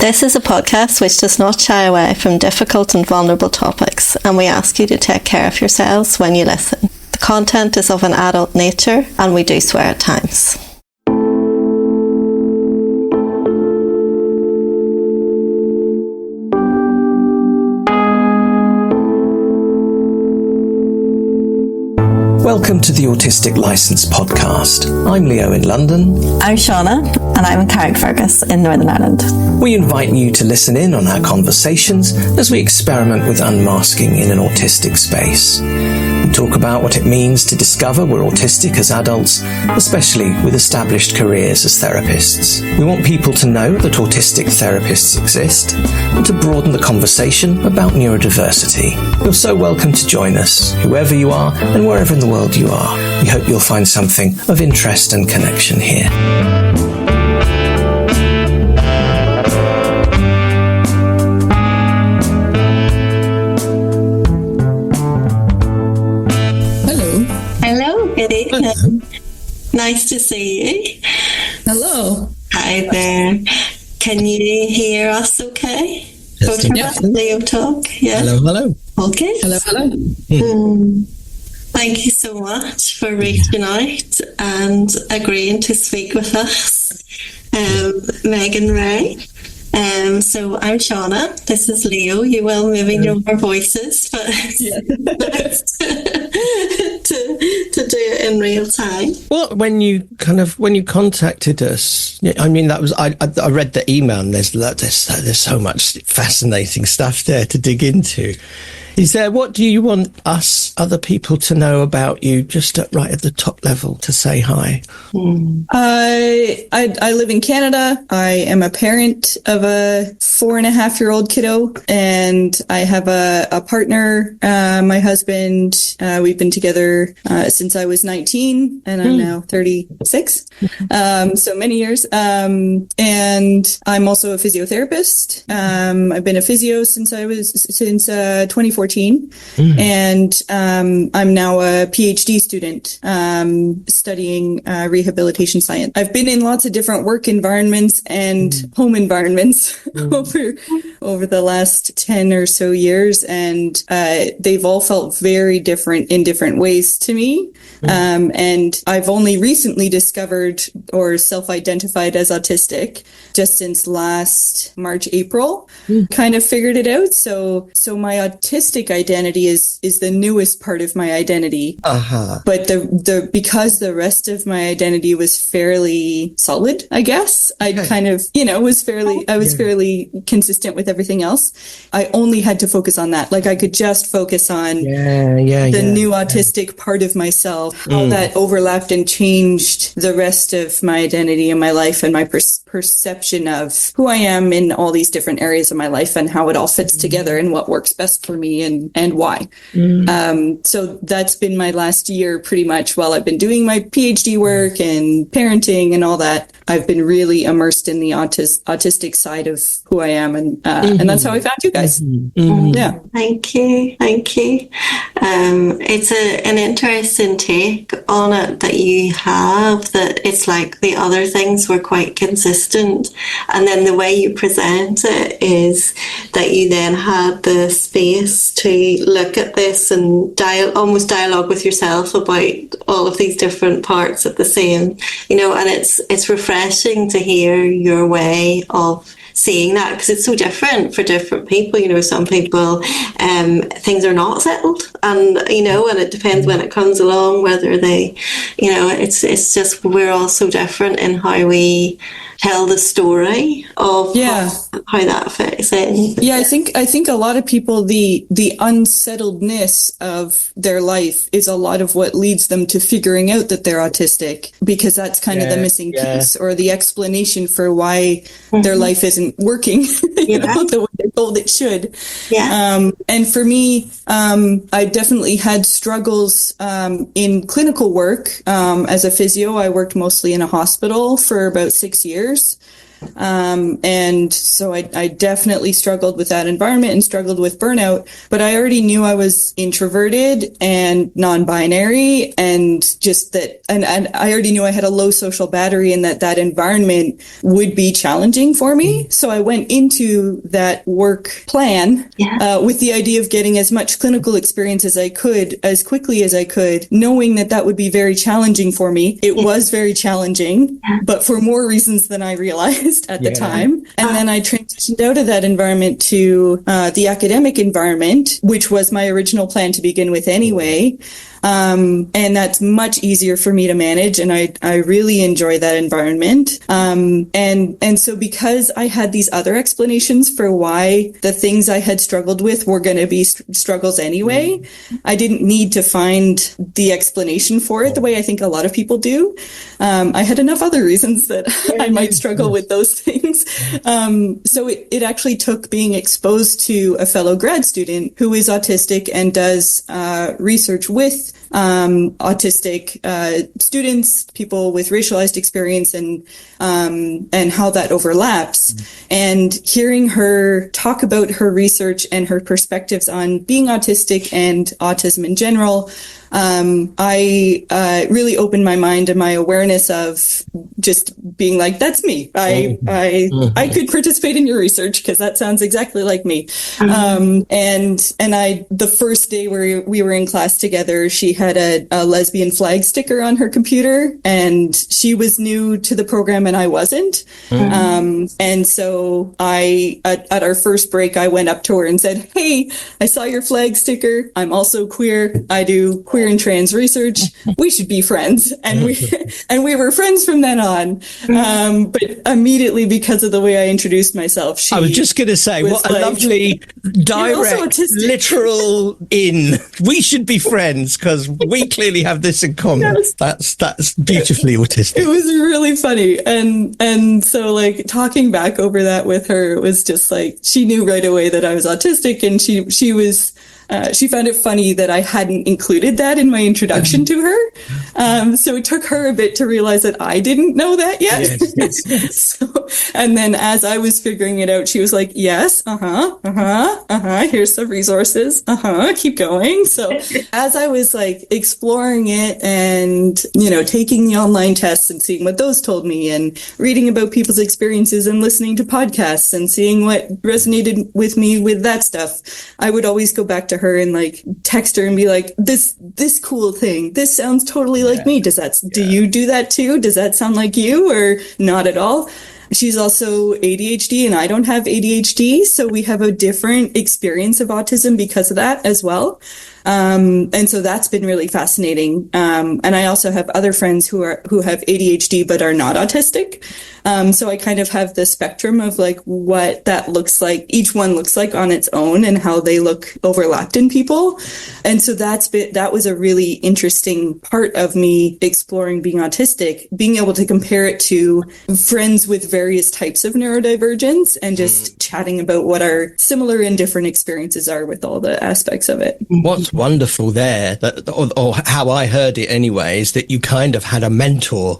This is a podcast which does not shy away from difficult and vulnerable topics, and we ask you to take care of yourselves when you listen. The content is of an adult nature, and we do swear at times. Welcome to the Autistic Licence podcast. I'm Leo in London. I'm Shauna, and I'm Carrickfergus in Northern Ireland. We invite you to listen in on our conversations as we experiment with unmasking in an autistic space. We talk about what it means to discover we're autistic as adults, especially with established careers as therapists. We want people to know that autistic therapists exist and to broaden the conversation about neurodiversity. You're so welcome to join us, whoever you are and wherever in the world you are. We hope you'll find something of interest and connection here. Good evening. Hello. Nice to see you. Hello. Hi there. Can you hear us okay? Yes, yeah. Leo talk? Yeah. Hello. Okay. Hello. Thank you so much for reaching out and agreeing to speak with us. Meaghan Ray. So I'm Shauna. This is Leo. You will maybe know our voices, but to do it in real time. Well, when you contacted us, I mean, that was I read the email, and there's so much fascinating stuff there to dig into. Is there, what do you want us, other people, to know about you, just right at the top level, to say hi? I live in Canada. I am a parent of a 4.5-year-old kiddo, and I have a partner, my husband. We've been together since I was 19, and I'm now 36, so many years. And I'm also a physiotherapist. I've been a physio since 2014. And I'm now a PhD student studying rehabilitation science. I've been in lots of different work environments and home environments over the last 10 or so years, and they've all felt very different in different ways to me. And I've only recently discovered or self-identified as autistic just since last March, April, kind of figured it out. So my autistic identity is the newest part of my identity. But because the rest of my identity was fairly solid, I guess, I kind of, was fairly consistent with everything else. I only had to focus on that. Like I could just focus on the new autistic part of myself, how that overlapped and changed the rest of my identity and my life and my perception of who I am in all these different areas of my life and how it all fits together and what works best for me and why. So that's been my last year pretty much while I've been doing my PhD work and parenting and all that. I've been really immersed in the autistic side of who I am, and that's how I found you guys. Yeah. Thank you. It's an interesting take on it that you have, that it's like the other things were quite consistent, and then the way you present it is that you then had the space to look at this and almost dialogue with yourself about all of these different parts of the same, and it's refreshing to hear your way of seeing that, because it's so different for different people. Some people, things are not settled, and and it depends when it comes along whether they, it's just, we're all so different in how we tell the story of how that fits in. Yeah, I think a lot of people, the unsettledness of their life is a lot of what leads them to figuring out that they're autistic, because that's kind of the missing piece, or the explanation for why their life isn't working, the way they're told it should. And for me, I definitely had struggles in clinical work. As a physio, I worked mostly in a hospital for about 6 years. And so I definitely struggled with that environment and struggled with burnout, but I already knew I was introverted and non-binary, and just that, and I already knew I had a low social battery, and that environment would be challenging for me. So I went into that work plan with the idea of getting as much clinical experience as I could, as quickly as I could, knowing that would be very challenging for me. It was very challenging, but for more reasons than I realized at the time. And then I transitioned out of that environment to the academic environment, which was my original plan to begin with anyway. And that's much easier for me to manage. And I really enjoy that environment. And so because I had these other explanations for why the things I had struggled with were going to be struggles anyway, I didn't need to find the explanation for it the way I think a lot of people do. I had enough other reasons that I might struggle with those things. So it actually took being exposed to a fellow grad student who is autistic and does research with autistic students, people with racialized experience, and how that overlaps. And hearing her talk about her research and her perspectives on being autistic and autism in general, I really opened my mind and my awareness of just being like, that's me. I could participate in your research because that sounds exactly like me. The first day where we were in class together, she had a lesbian flag sticker on her computer, and she was new to the program and I wasn't. And so at our first break, I went up to her and said, hey, I saw your flag sticker. I'm also queer. I do queer and trans research. We should be friends. And we were friends from then on. But immediately, because of the way I introduced myself, I was just going to say, what a lovely, direct, literal we should be friends because we clearly have this in common. Yes. That's beautifully autistic. It was really funny. And so like talking back over that with her, it was just like, she knew right away that I was autistic, and she found it funny that I hadn't included that in my introduction to her. So it took her a bit to realize that I didn't know that yet. Yes. And then as I was figuring it out, she was like, yes, here's some resources. Keep going. So as I was like exploring it and, taking the online tests and seeing what those told me, and reading about people's experiences and listening to podcasts and seeing what resonated with me with that stuff, I would always go back to her and like text her and be like, this cool thing, this sounds totally like me. Do you do that too? Does that sound like you, or not at all? She's also ADHD and I don't have ADHD. So we have a different experience of autism because of that as well. And so that's been really fascinating. And I also have other friends who have ADHD but are not autistic. So I kind of have the spectrum of like what that looks like, each one looks like on its own, and how they look overlapped in people. And so that was a really interesting part of me exploring being autistic, being able to compare it to friends with various types of neurodivergence and just chatting about what our similar and different experiences are with all the aspects of it. What's wonderful there, or how I heard it anyway, is that you kind of had a mentor,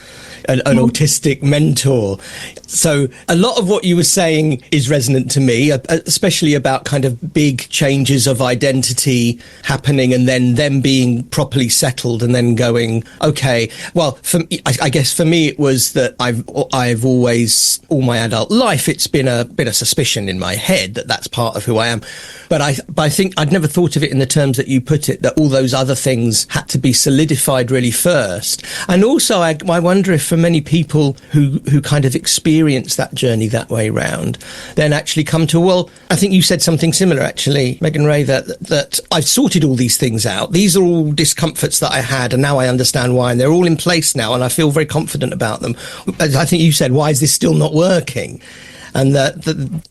an autistic mentor. So a lot of what you were saying is resonant to me, especially about kind of big changes of identity happening and then them being properly settled and then going, okay, well, I guess for me, it was that I've always, all my adult life, it's been a bit of suspicion in my head that that's part of who I am. But I think I'd never thought of it in the terms that you put it, that all those other things had to be solidified really first. And also, I wonder if for many people who kind of experience that journey that way round, then actually come to, well, I think you said something similar, actually, Meaghan Ray, that I've sorted all these things out. These are all discomforts that I had, and now I understand why, and they're all in place now, and I feel very confident about them. I think you said, why is this still not working? And that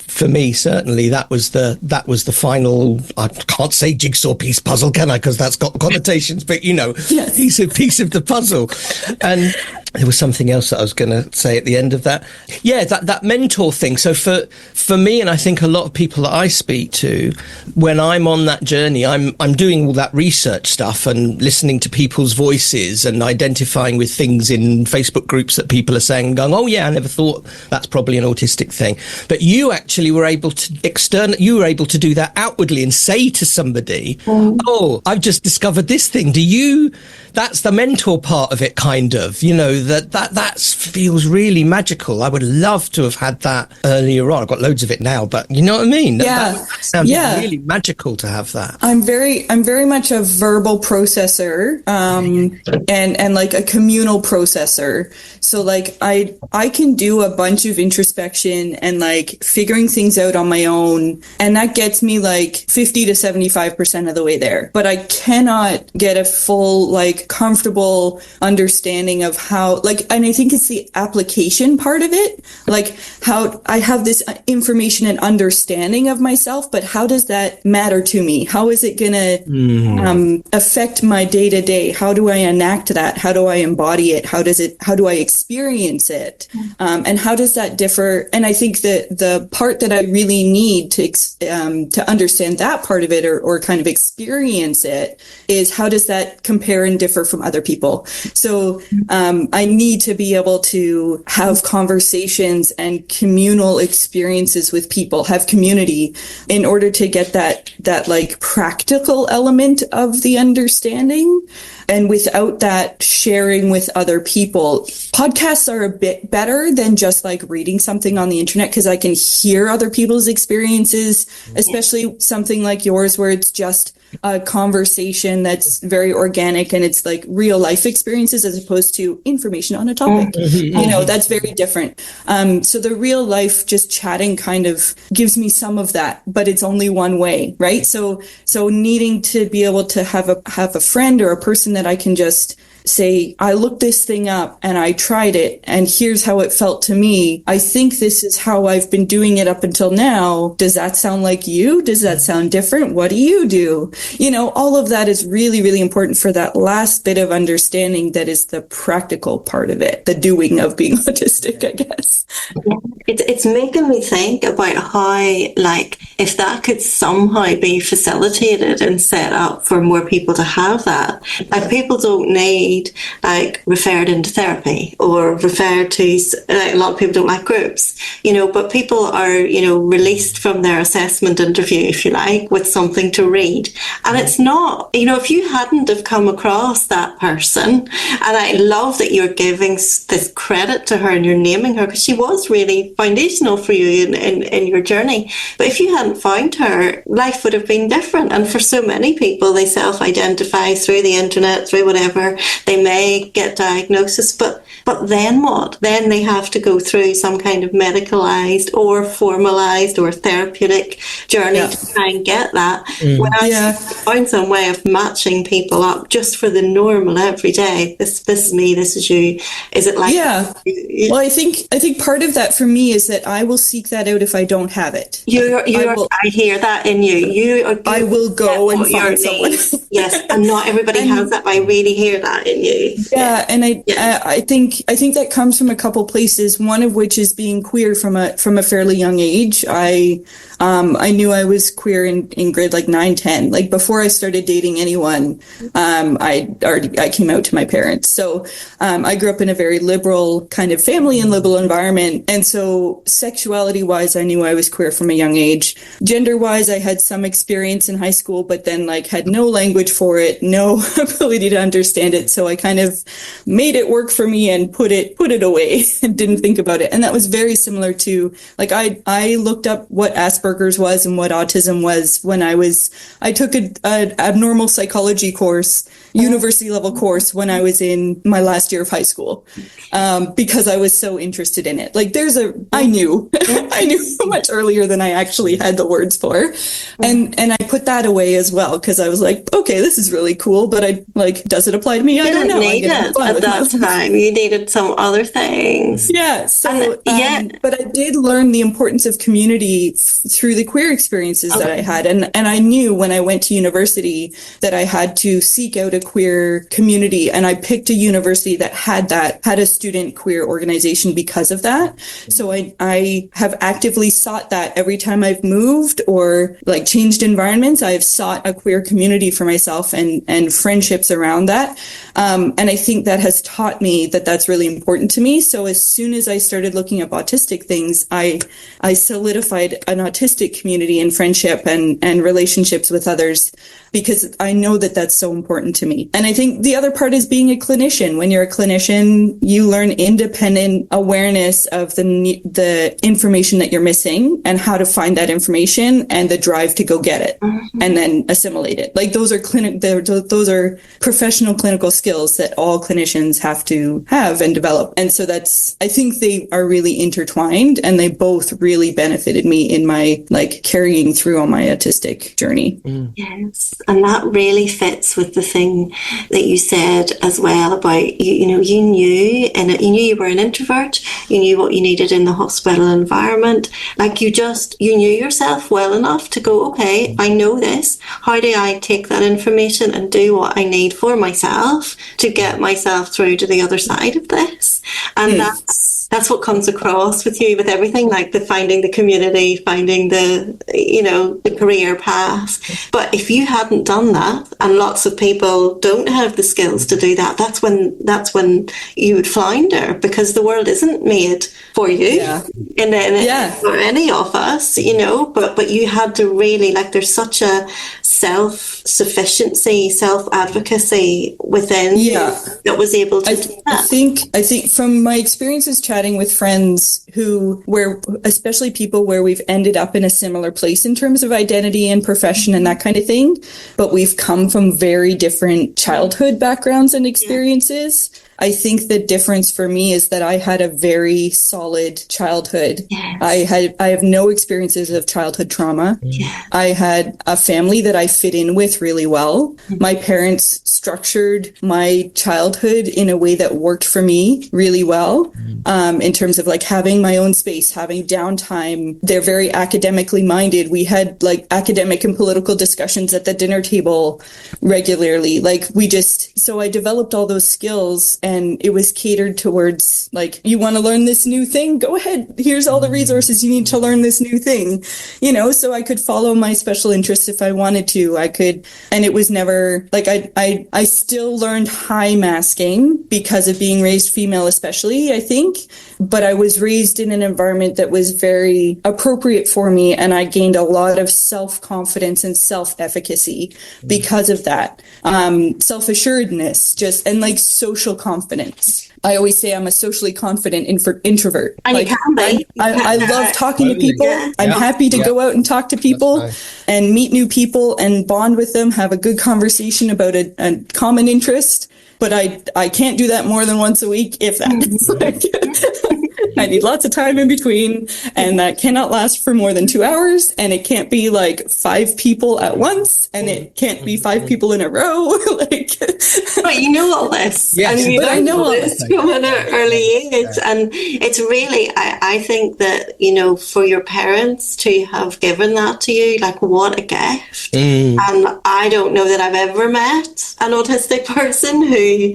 for me, certainly, that was the final, I can't say jigsaw piece puzzle, can I? Because that's got connotations, but, yes. piece of the puzzle. And there was something else that I was going to say at the end of that. Yeah, that mentor thing. So for me, and I think a lot of people that I speak to, when I'm on that journey, I'm doing all that research stuff and listening to people's voices and identifying with things in Facebook groups that people are saying, going, oh yeah, I never thought that's probably an autistic thing. But you actually were able to do that outwardly and say to somebody, oh, I've just discovered this thing. That's the mentor part of it, kind of, that feels really magical. I would love to have had that earlier on. I've got loads of it now, but you know what I mean? That sounds really magical to have that. I'm very much a verbal processor, and like a communal processor. So like I can do a bunch of introspection and like figuring things out on my own, and that gets me like 50 to 75% of the way there. But I cannot get a full, like, comfortable understanding of how, like, and I think it's the application part of it, like how I have this information and understanding of myself, but how does that matter to me? How is it going to affect my day to day? How do I enact that? How do I embody it? How do I experience it? And how does that differ? And I think that the part that I really need to understand that part of it, or kind of experience it, is how does that compare and differ from other people? So I need to be able to have conversations and communal experiences with people, have community, in order to get that like practical element of the understanding. And without that sharing with other people, podcasts are a bit better than just like reading something on the internet, because I can hear other people's experiences, especially something like yours where it's just a conversation that's very organic and it's like real life experiences as opposed to information on a topic. That's very different. So the real life just chatting kind of gives me some of that, but it's only one way, right? So needing to be able to have a friend or a person that I can just say, I looked this thing up and I tried it and here's how it felt to me. I think this is how I've been doing it up until now. Does that sound like you? Does that sound different? What do you do? All of that is really, really important for that last bit of understanding that is the practical part of it, the doing of being autistic, I guess. It's making me think about how, like, if that could somehow be facilitated and set up for more people to have that, like, people don't need, like, referred into therapy or referred to, like, a lot of people don't like groups, but people are, released from their assessment interview, if you like, with something to read. And it's not, if you hadn't have come across that person, and I love that you're giving this credit to her and you're naming her, because she was really foundational for you in your journey. But if you hadn't found her, life would have been different. And for so many people, they self-identify through the internet, through whatever. They may get diagnosis, but then what? Then they have to go through some kind of medicalized or formalized or therapeutic journey to try and get that. When I find some way of matching people up just for the normal everyday, this is me, this is you. Is it like Well, I think part of that for me is that I will seek that out if I don't have it. I hear that in you. I will go and find someone. Yes, and not everybody has that, but I really hear that in you. Yeah, and I think that comes from a couple places. One of which is being queer from a fairly young age. I knew I was queer in grade like 9, 10. Like before I started dating anyone, I came out to my parents. So I grew up in a very liberal kind of family and liberal environment. And so sexuality wise, I knew I was queer from a young age. Gender wise, I had some experience in high school, but then like had no language for it, no ability to understand it. So I kind of made it work for me and put it away and didn't think about it. And that was very similar to, like, I looked up what Asperger's was and what autism was when I took an abnormal psychology course, university level course, when I was in my last year of high school, because I was so interested in it. Like I knew much earlier than I actually had the words for. And I put that away as well, because I was like, okay, this is really cool, but does it apply to me? I don't know. Need it at that time. You needed some other things. Yeah. So, but I did learn the importance of community through the queer experiences that I had. And I knew when I went to university that I had to seek out a queer community. And I picked a university that had a student queer organization because of that. So I have actively sought that every time I've moved or like changed environments. I've sought a queer community for myself and friendships around that. And I think that has taught me that that's really important to me. So as soon as I started looking up autistic things, I solidified an autistic community and friendship and relationships with others, because I know that that's so important to me. And I think the other part is being a clinician. When you're a clinician, you learn independent awareness of the information that you're missing and how to find that information and the drive to go get it and then assimilate it. Like those are professional clinical skills that all clinicians have to have and develop. And so I think they are really intertwined, and they both really benefited me in my carrying through on my autistic journey. Yes. And that really fits with the thing that you said as well about, you knew you were an introvert, you knew what you needed in the hospital environment. Like you knew yourself well enough to go, okay, I know this. How do I take that information and do what I need for myself to get myself through to the other side of this? And that's what comes across with you, with everything, like finding the community, finding the career path. But if you hadn't done that, and lots of people don't have the skills to do that, that's when you would flounder, because the world isn't made for you for any of us, but you had to really, like, there's such a self-sufficiency, self-advocacy within you that was able to do that. I think from my experiences chatting with friends especially people where we've ended up in a similar place in terms of identity and profession and that kind of thing, but we've come from very different childhood backgrounds and experiences. I think the difference for me is that I had a very solid childhood. Yes. I have no experiences of childhood trauma. Yes. I had a family that I fit in with really well. My parents structured my childhood in a way that worked for me really well, in terms of having my own space, having downtime. They're very academically minded. We had academic and political discussions at the dinner table regularly. So I developed all those skills. And it was catered towards you want to learn this new thing? Go ahead. Here's all the resources you need to learn this new thing, so I could follow my special interests if I wanted to. I could, and it was never I still learned high masking because of being raised female, especially, I think, but I was raised in an environment that was very appropriate for me. And I gained a lot of self-confidence and self-efficacy because of that. Self-assuredness, and social confidence. I always say I'm a socially confident introvert. And you can be. I love talking to people. I'm happy to go out and talk to people and meet new people and bond with them, have a good conversation about a common interest. But I can't do that more than once a week, if that. I need lots of time in between, and that cannot last for more than 2 hours, and it can't be 5 people at once, and it can't be 5 people in a row. But you know all this. Yes, and I know all this from an early age. And it's really, I think that, for your parents to have given that to you, what a gift. And I don't know that I've ever met an autistic person who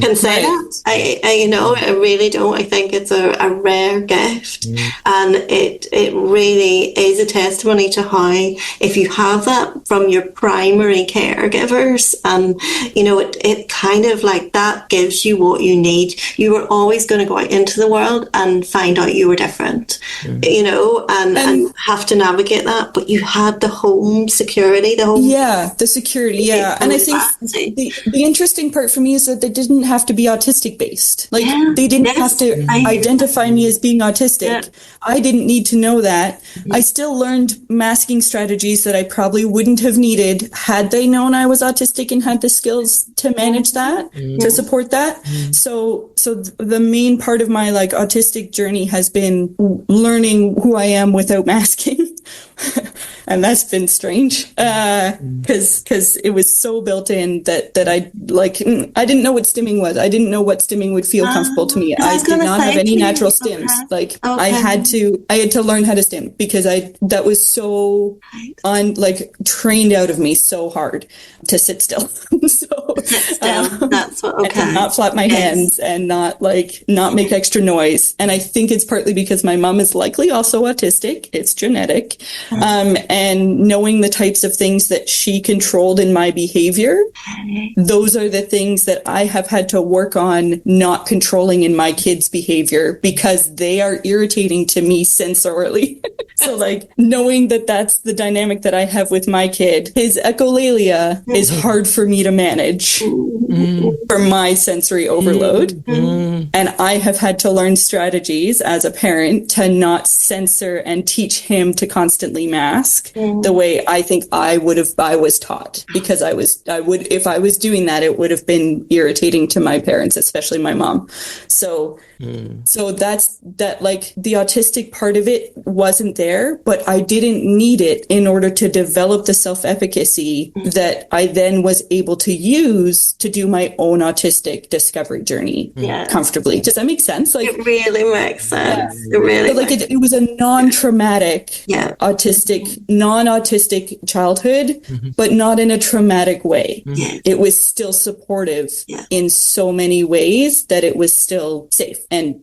can say that. I really don't. I think it's a rare gift, and it really is a testimony to how, if you have that from your primary caregivers, and it kind of that gives you what you need. You were always going to go out into the world and find out you were different, and have to navigate that, but you had the home security, the security. And I think the interesting part for me is that they didn't have to be autistic based. They didn't have to identify me as being autistic. Yeah. I didn't need to know that. I still learned masking strategies that I probably wouldn't have needed had they known I was autistic and had the skills to manage that, to support that. So the main part of my autistic journey has been learning who I am without masking. And that's been strange because it was so built in that I I didn't know what stimming was. I didn't know what stimming would feel comfortable to me. I did not have any natural stims. I had to learn how to stim because that was so trained out of me so hard to sit still. So sit still. That's what. Okay. And not flap my hands and not make extra noise. And I think it's partly because my mom is likely also autistic. It's genetic. And knowing the types of things that she controlled in my behavior, those are the things that I have had to work on not controlling in my kids' behavior because they are irritating to me sensorily. So knowing that that's the dynamic that I have with my kid, his echolalia is hard for me to manage for my sensory overload. And I have had to learn strategies as a parent to not censor and teach him to constantly mask the way I think I was taught, because if I was doing that, it would have been irritating to my parents, especially my mom. So that's the autistic part of it wasn't there, but I didn't need it in order to develop the self-efficacy that I then was able to use to do my own autistic discovery journey comfortably. Does that make sense? It really makes sense. Yeah. It really it was a non-traumatic non-autistic childhood, but not in a traumatic way. It was still supportive in so many ways that it was still safe and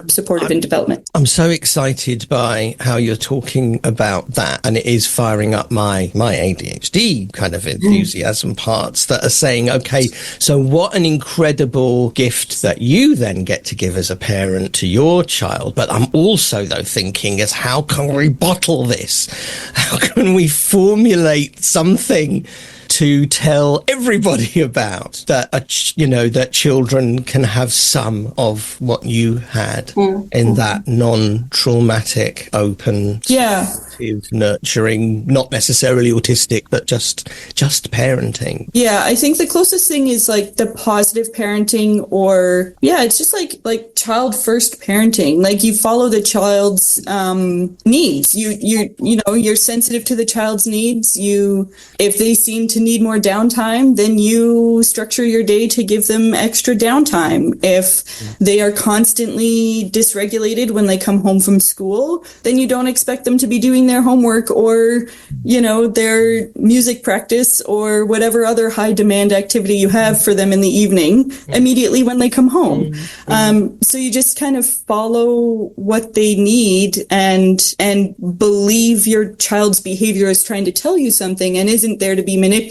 supportive in development. I'm so excited by how you're talking about that, and it is firing up my ADHD kind of enthusiasm parts that are saying, okay, so what an incredible gift that you then get to give as a parent to your child. But I'm also though thinking is how can we bottle this? How can we formulate something to tell everybody about that children can have some of what you had in that non-traumatic, open, nurturing, not necessarily autistic, but just parenting. Yeah, I think the closest thing is the positive parenting, or it's just like child first parenting. You follow the child's needs. You're sensitive to the child's needs. If they seem to need more downtime, then you structure your day to give them extra downtime. If they are constantly dysregulated when they come home from school, then you don't expect them to be doing their homework or, their music practice or whatever other high demand activity you have for them in the evening immediately when they come home. So you just kind of follow what they need and believe your child's behavior is trying to tell you something and isn't there to be manipulative.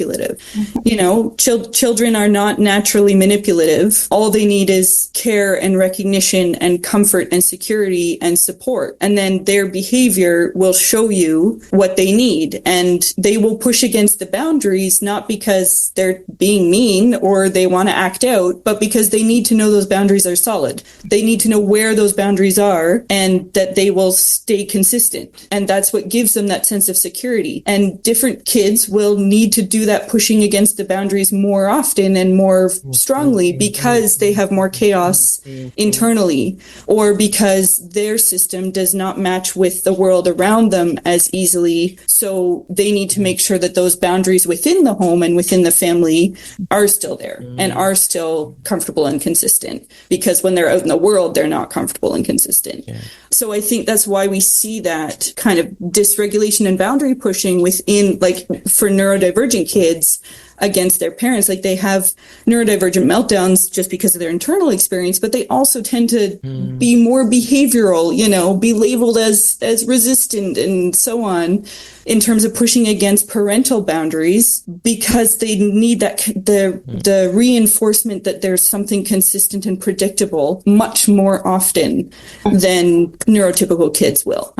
Children are not naturally manipulative. All they need is care and recognition and comfort and security and support. And then their behavior will show you what they need. And they will push against the boundaries, not because they're being mean or they want to act out, but because they need to know those boundaries are solid. They need to know where those boundaries are and that they will stay consistent. And that's what gives them that sense of security. And different kids will need to do that pushing against the boundaries more often and more strongly because they have more chaos internally, or because their system does not match with the world around them as easily. So they need to make sure that those boundaries within the home and within the family are still there and are still comfortable and consistent, because when they're out in the world, they're not comfortable and consistent. Yeah. So I think that's why we see that kind of dysregulation and boundary pushing within, for neurodivergent kids against their parents. They have neurodivergent meltdowns just because of their internal experience, but they also tend to be more behavioral, be labeled as resistant and so on in terms of pushing against parental boundaries, because they need the reinforcement that there's something consistent and predictable much more often than neurotypical kids will.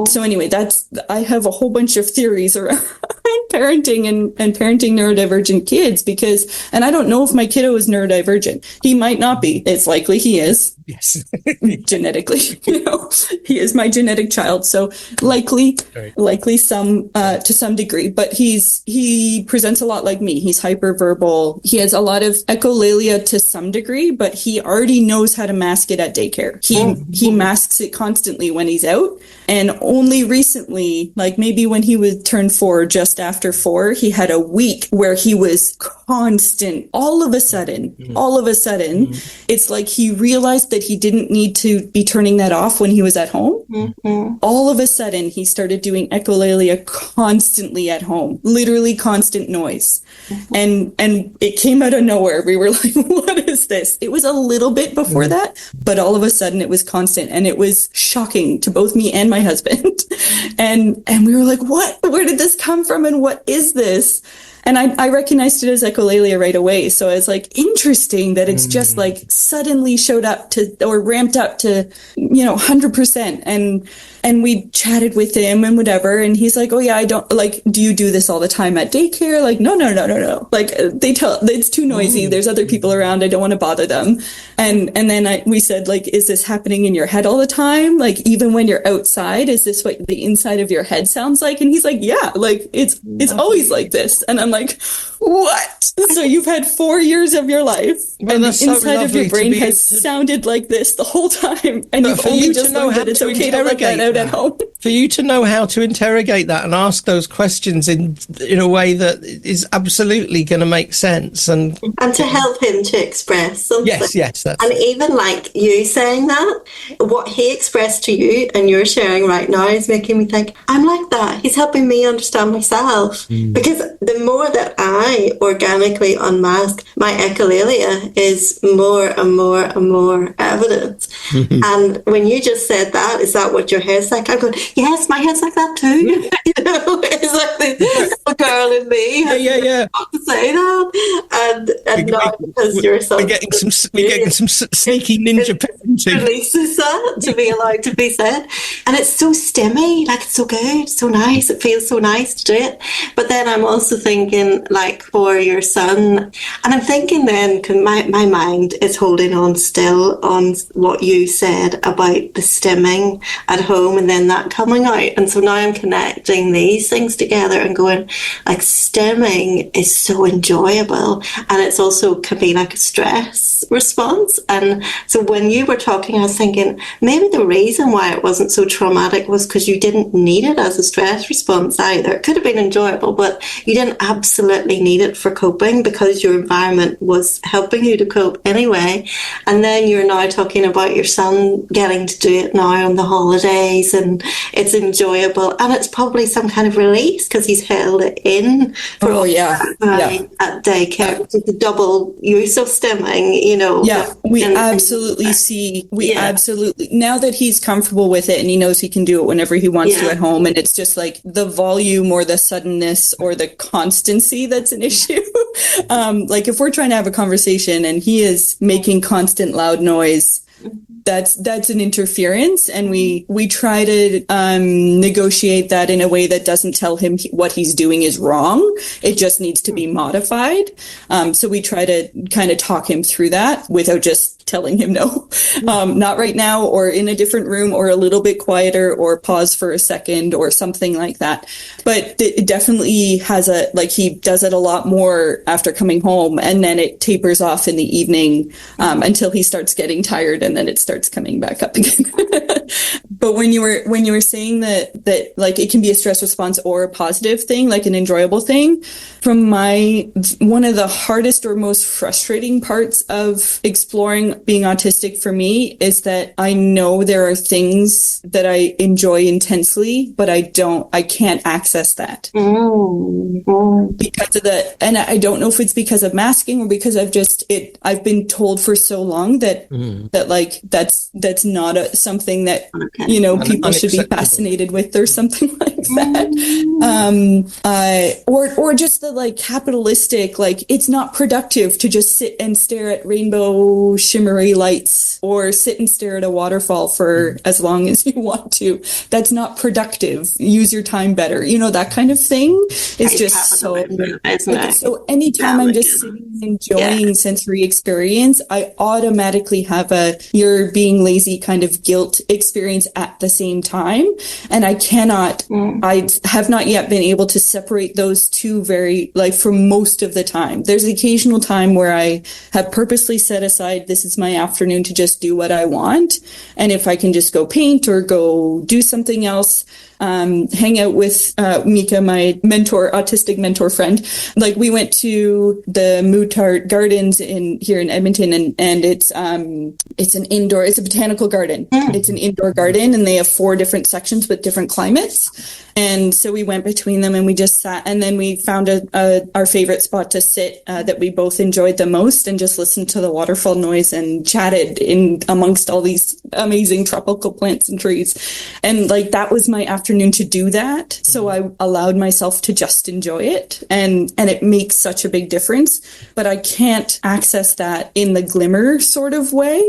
So anyway, I have a whole bunch of theories around parenting and parenting neurodivergent kids and I don't know if my kiddo is neurodivergent. He might not be. It's likely he is. Yes. Genetically, he is my genetic child. So likely some, to some degree, but he presents a lot like me. He's hyperverbal. He has a lot of echolalia to some degree, but he already knows how to mask it at daycare. He masks it constantly when he's out. And only recently, like maybe when he was turned 4, just after 4, he had a week where he was constant. All of a sudden, it's like he realized that he didn't need to be turning that off when he was at home. Mm-hmm. All of a sudden, he started doing echolalia constantly at home, literally constant noise. Mm-hmm. And it came out of nowhere. We were like, what is this? It was a little bit before that, but all of a sudden it was constant, and it was shocking to both me and my husband. and we were like, what? Where did this come from? And what is this? And I recognized it as echolalia right away. So it's like interesting that it's just like suddenly showed up to, or ramped up to, 100%. And we chatted with him and whatever. And he's like, oh yeah, I don't like, do you do this all the time at daycare? Like, no. Like it's too noisy. There's other people around. I don't want to bother them. And then we said, like, is this happening in your head all the time? Like, even when you're outside, is this what the inside of your head sounds like? And he's like, yeah, like it's always like this. And I'm like, what? So you've had 4 years of your life, and the inside of your brain has sounded like this the whole time, and you've only just learned that it's okay to let that out at home. For you to know how to interrogate that and ask those questions in a way that is absolutely going to make sense, and to help him to express something. Yes, and even like you saying that, what he expressed to you and you're sharing right now is making me think, I'm like that. He's helping me understand myself, because the more that I organically unmask, my echolalia is more and more and more evident. And when you just said that, is that what your head's like? I'm going, yes, my head's like that too. It's like the little girl in me. Yeah. To say that, and not because you're so. We're getting some sneaky ninja parenting. Releases that to be allowed to be said, and it's so stimmy. Like, it's so good, so nice. It feels so nice to do it. But then I'm also thinking, like, for your son, and I'm thinking then, cause my mind is holding on still on what you said about the stimming at home, and then that coming out, and so now I'm connecting these things together and going, like, stimming is so enjoyable, and it's also can be like a stress response. And so when you were talking, I was thinking maybe the reason why it wasn't so traumatic was because you didn't need it as a stress response either. It could have been enjoyable, but you didn't absolutely need it for coping because your environment was helping you to cope anyway. And then you're now talking about your son getting to do it now on the holidays, and it's enjoyable, and it's probably some kind of release because he's held it in for at daycare, which is the double use of stimming, we absolutely see now that he's comfortable with it and he knows he can do it whenever he wants to at home, and it's just like the volume or the suddenness or the constancy that's an issue. Like, if we're trying to have a conversation and he is making constant loud noise, that's an interference, and we try to negotiate that in a way that doesn't tell him what he's doing is wrong. It just needs to be modified. So we try to kind of talk him through that without just telling him no, not right now, or in a different room, or a little bit quieter, or pause for a second, or something like that. But it definitely has he does it a lot more after coming home, and then it tapers off in the evening until he starts getting tired, and then it starts coming back up again. But when you were saying that like it can be a stress response or a positive thing, like an enjoyable thing, from one of the hardest or most frustrating parts of exploring being autistic for me is that I know there are things that I enjoy intensely, but I can't access that because of and I don't know if it's because of masking or because I've been told for so long that like that's not something that people should be fascinated with or something like that. Or just the like capitalistic, like it's not productive to just sit and stare at rainbow shimmer Ray lights or sit and stare at a waterfall for as long as you want to. That's not productive. Use your time better. You know, that kind of thing is just so, so anytime I'm just sitting and enjoying sensory experience, I automatically have a you're being lazy kind of guilt experience at the same time. And I have not yet been able to separate those two for most of the time. There's occasional time where I have purposely set aside, this is my afternoon to just do what I want. And if I can just go paint or go do something else, hang out with Mika, my autistic mentor friend. Like, we went to the Mootart Gardens here in Edmonton, and it's a botanical garden. It's an indoor garden, and they have 4 different sections with different climates. And so we went between them and we just sat, and then we found our favorite spot to sit that we both enjoyed the most, and just listened to the waterfall noise and chatted in amongst all these amazing tropical plants and trees. And like, that was my afternoon to do that. So I allowed myself to just enjoy it, and it makes such a big difference. But I can't access that in the glimmer sort of way,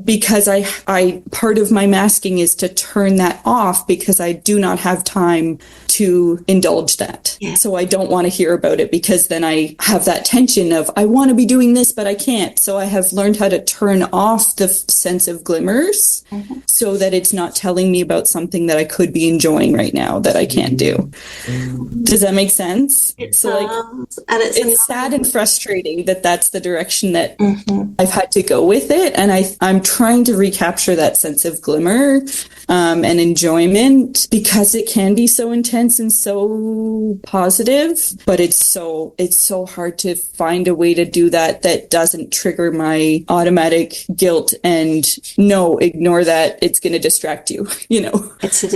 because I part of my masking is to turn that off, because I do not have time to indulge that. Yeah. So I don't want to hear about it, because then I have that tension of, I want to be doing this, but I can't. So I have learned how to turn off the sense of glimmers so that it's not telling me about something that I could be enjoying right now that I can't do. Does that make sense? It's sad and frustrating that that's the direction that I've had to go with it. And I'm trying to recapture that sense of glimmer and enjoyment, because it can be so intense and so positive, but it's so hard to find a way to do that doesn't trigger my automatic guilt and ignore that, it's going to distract you, you know.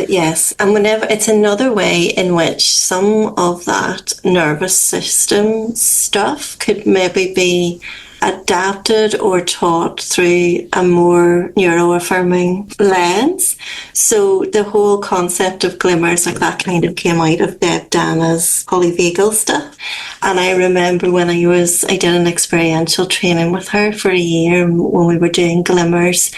Yes, and whenever it's another way in which some of that nervous system stuff could maybe be adapted or taught through a more neuroaffirming lens. So the whole concept of glimmers, like, that kind of came out of Deb Dana's polyvagal stuff. And I remember when I did an experiential training with her for a year when we were doing glimmers,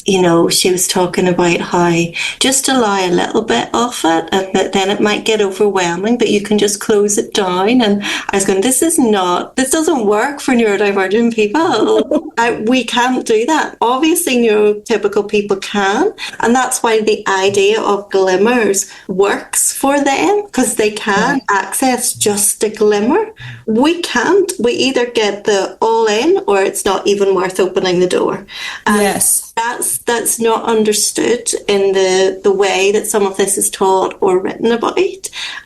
you know, she was talking about how just allow a little bit of it, and then it might get overwhelming, but you can just close it down. And I was going, this doesn't work for neurodivergent people. We can't do that. Obviously, neurotypical people can. And that's why the idea of glimmers works for them, because they can access just a glimmer. We can't. We either get the all in, or it's not even worth opening the door. Yes. That's not understood in the way that some of this is taught or written about.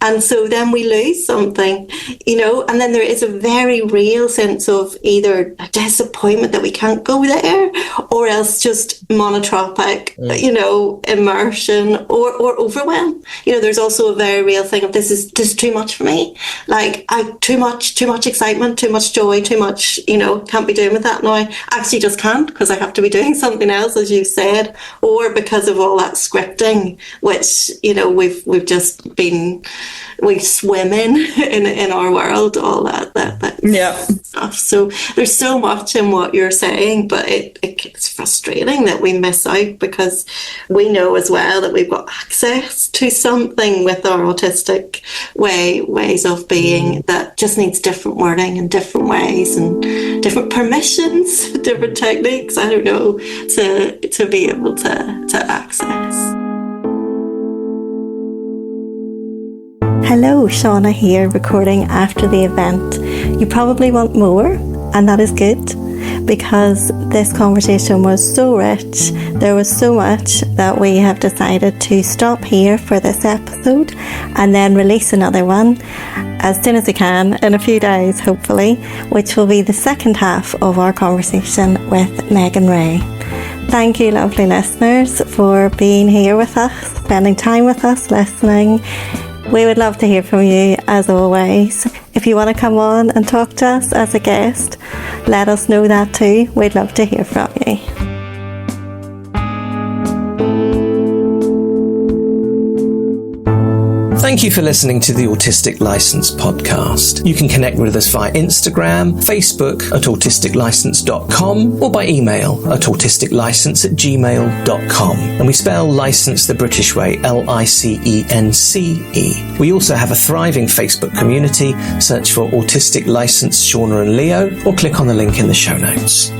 And so then we lose something, you know, and then there is a very real sense of either a disappointment that we can't go there, or else just monotropic, you know, immersion or overwhelm. You know, there's also a very real thing of, this is just too much for me. Like, too much excitement, too much joy, too much, you know, can't be doing with that now. I actually just can't, because I have to be doing something else, as you said, or because of all that scripting, which, you know, we swim in our world, all that stuff. So there's so much in what you're saying, but it's frustrating that we miss out, because we know as well that we've got access to something with our autistic ways of being that just needs different wording and different ways and different permissions, different techniques, I don't know, to be able to access. Hello, Shauna here, recording after the event. You probably want more, and that is good, because this conversation was so rich. There was so much that we have decided to stop here for this episode, and then release another one as soon as we can, in a few days hopefully, which will be the second half of our conversation with Meaghan Ray. Thank you, lovely listeners, for being here with us, spending time with us, listening. We would love to hear from you, as always. If you want to come on and talk to us as a guest, let us know that too. We'd love to hear from you. Thank you for listening to the Autistic License podcast. You can connect with us via Instagram, Facebook at autisticlicense.com, or by email at autisticlicense@gmail.com. And we spell license the British way, LICENCE. We also have a thriving Facebook community. Search for Autistic License Shauna and Leo, or click on the link in the show notes.